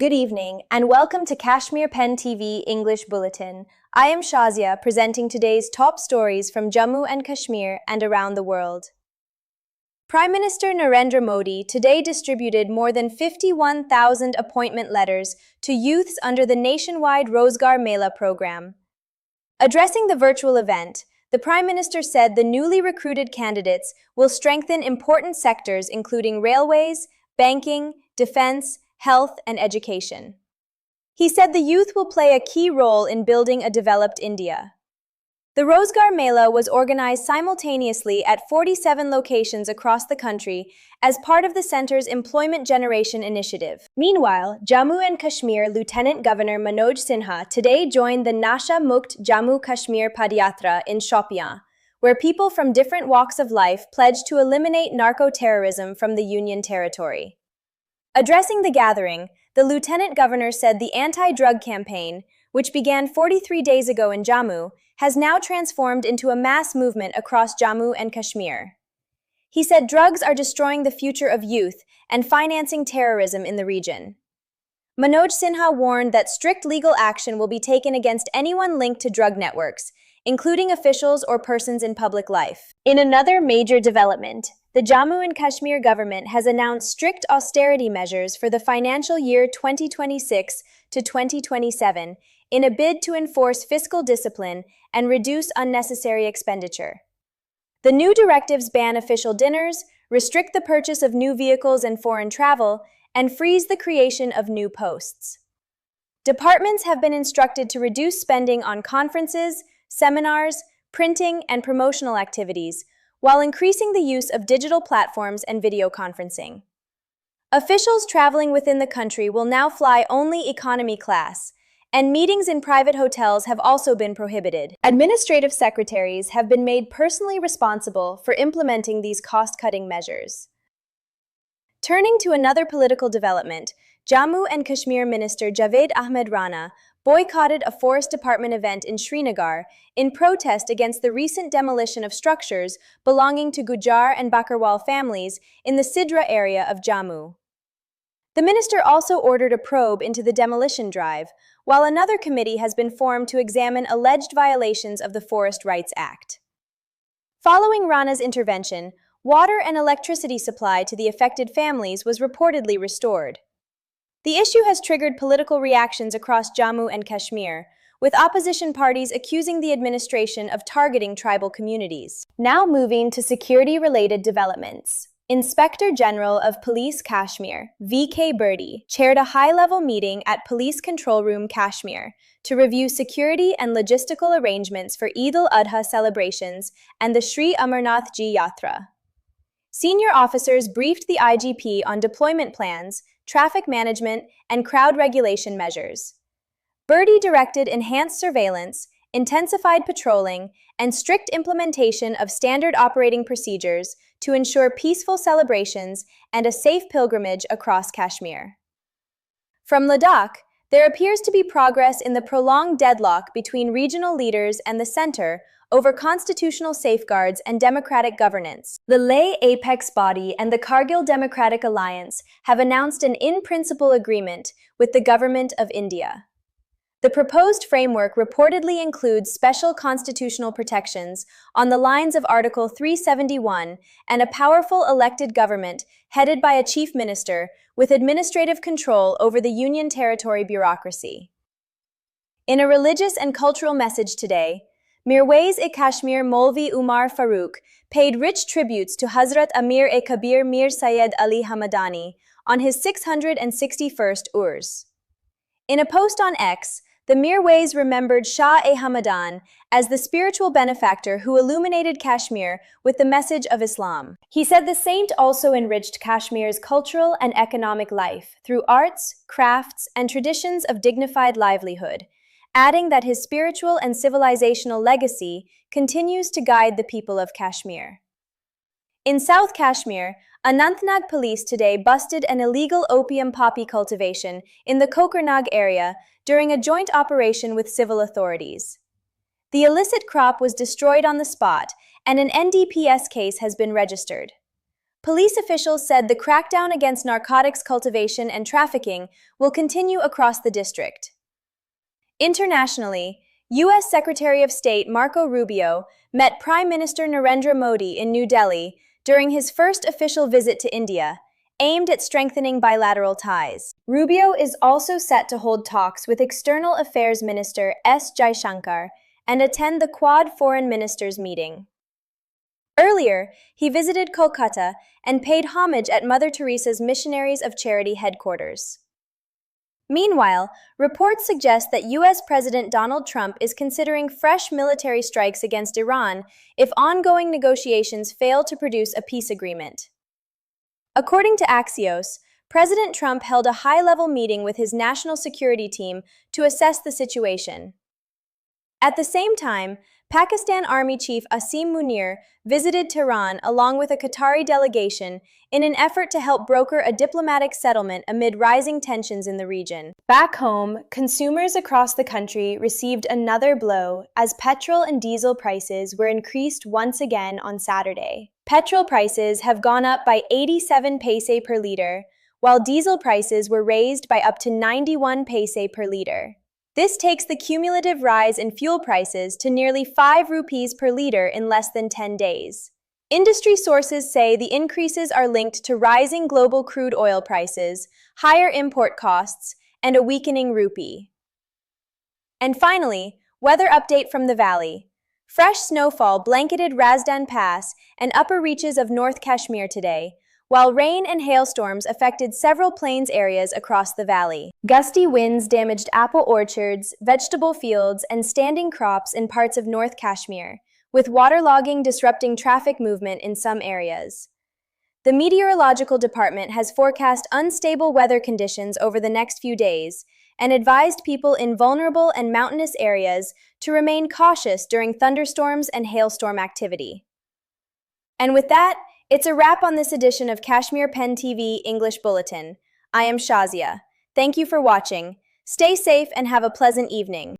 Good evening, and welcome to Kashmir Pen TV English Bulletin. I am Shazia, presenting today's top stories from Jammu and Kashmir and around the world. Prime Minister Narendra Modi today distributed more than 51,000 appointment letters to youths under the nationwide Rozgar Mela program. Addressing the virtual event, the Prime Minister said the newly recruited candidates will strengthen important sectors including railways, banking, defense, health, and education. He said the youth will play a key role in building a developed India. The Rozgar Mela was organized simultaneously at 47 locations across the country as part of the center's Employment Generation Initiative. Meanwhile, Jammu and Kashmir Lieutenant Governor Manoj Sinha today joined the Nasha Mukt Jammu Kashmir Padyatra in Shopian, where people from different walks of life pledged to eliminate narco-terrorism from the Union territory. Addressing the gathering, the Lieutenant Governor said the anti-drug campaign, which began 43 days ago in Jammu, has now transformed into a mass movement across Jammu and Kashmir. He said drugs are destroying the future of youth and financing terrorism in the region. Manoj Sinha warned that strict legal action will be taken against anyone linked to drug networks, including officials or persons in public life. In another major development, the Jammu and Kashmir government has announced strict austerity measures for the financial year 2026 to 2027 in a bid to enforce fiscal discipline and reduce unnecessary expenditure. The new directives ban official dinners, restrict the purchase of new vehicles and foreign travel, and freeze the creation of new posts. Departments have been instructed to reduce spending on conferences, seminars, printing, and promotional activities, while increasing the use of digital platforms and video conferencing. Officials traveling within the country will now fly only economy class, and meetings in private hotels have also been prohibited. Administrative secretaries have been made personally responsible for implementing these cost-cutting measures. Turning to another political development, Jammu and Kashmir Minister Javed Ahmed Rana boycotted a Forest Department event in Srinagar in protest against the recent demolition of structures belonging to Gujar and Bakarwal families in the Sidra area of Jammu. The minister also ordered a probe into the demolition drive, while another committee has been formed to examine alleged violations of the Forest Rights Act. Following Rana's intervention, water and electricity supply to the affected families was reportedly restored. The issue has triggered political reactions across Jammu and Kashmir, with opposition parties accusing the administration of targeting tribal communities. Now moving to security-related developments. Inspector General of Police Kashmir, V.K. Birdy, chaired a high-level meeting at Police Control Room Kashmir to review security and logistical arrangements for Eid al-Adha celebrations and the Sri Amarnath Ji Yatra. Senior officers briefed the IGP on deployment plans, traffic management, and crowd regulation measures. Birdy directed enhanced surveillance, intensified patrolling, and strict implementation of standard operating procedures to ensure peaceful celebrations and a safe pilgrimage across Kashmir. From Ladakh, there appears to be progress in the prolonged deadlock between regional leaders and the center over constitutional safeguards and democratic governance. The Leh apex body and the Kargil Democratic Alliance have announced an in-principle agreement with the Government of India. The proposed framework reportedly includes special constitutional protections on the lines of Article 371 and a powerful elected government headed by a chief minister with administrative control over the Union Territory bureaucracy. In a religious and cultural message today, Mirwais-e-Kashmir Molvi Umar Farooq paid rich tributes to Hazrat Amir-e-Kabir Mir Syed Ali Hamadani on his 661st Urs. In a post on X, the Mirwais remembered Shah-e-Hamadan as the spiritual benefactor who illuminated Kashmir with the message of Islam. He said the saint also enriched Kashmir's cultural and economic life through arts, crafts, and traditions of dignified livelihood, adding that his spiritual and civilizational legacy continues to guide the people of Kashmir. In South Kashmir, Anantnag police today busted an illegal opium poppy cultivation in the Kokernag area during a joint operation with civil authorities. The illicit crop was destroyed on the spot, and an NDPS case has been registered. Police officials said the crackdown against narcotics cultivation and trafficking will continue across the district. Internationally, U.S. Secretary of State Marco Rubio met Prime Minister Narendra Modi in New Delhi during his first official visit to India, aimed at strengthening bilateral ties. Rubio is also set to hold talks with External Affairs Minister S. Jaishankar and attend the Quad Foreign Ministers meeting. Earlier, he visited Kolkata and paid homage at Mother Teresa's Missionaries of Charity headquarters. Meanwhile, reports suggest that U.S. President Donald Trump is considering fresh military strikes against Iran if ongoing negotiations fail to produce a peace agreement. According to Axios, President Trump held a high-level meeting with his national security team to assess the situation. At the same time, Pakistan Army Chief Asim Munir visited Tehran along with a Qatari delegation in an effort to help broker a diplomatic settlement amid rising tensions in the region. Back home, consumers across the country received another blow as petrol and diesel prices were increased once again on Saturday. Petrol prices have gone up by 87 paise per liter, while diesel prices were raised by up to 91 paise per liter. This takes the cumulative rise in fuel prices to nearly 5 rupees per liter in less than 10 days. Industry sources say the increases are linked to rising global crude oil prices, higher import costs, and a weakening rupee. And finally, weather update from the valley. Fresh snowfall blanketed Razdan Pass and upper reaches of North Kashmir today, while rain and hailstorms affected several plains areas across the valley. Gusty winds damaged apple orchards, vegetable fields, and standing crops in parts of North Kashmir, with waterlogging disrupting traffic movement in some areas. The Meteorological Department has forecast unstable weather conditions over the next few days and advised people in vulnerable and mountainous areas to remain cautious during thunderstorms and hailstorm activity. And with that, it's a wrap on this edition of Kashmir Pen TV English Bulletin. I am Shazia. Thank you for watching. Stay safe and have a pleasant evening.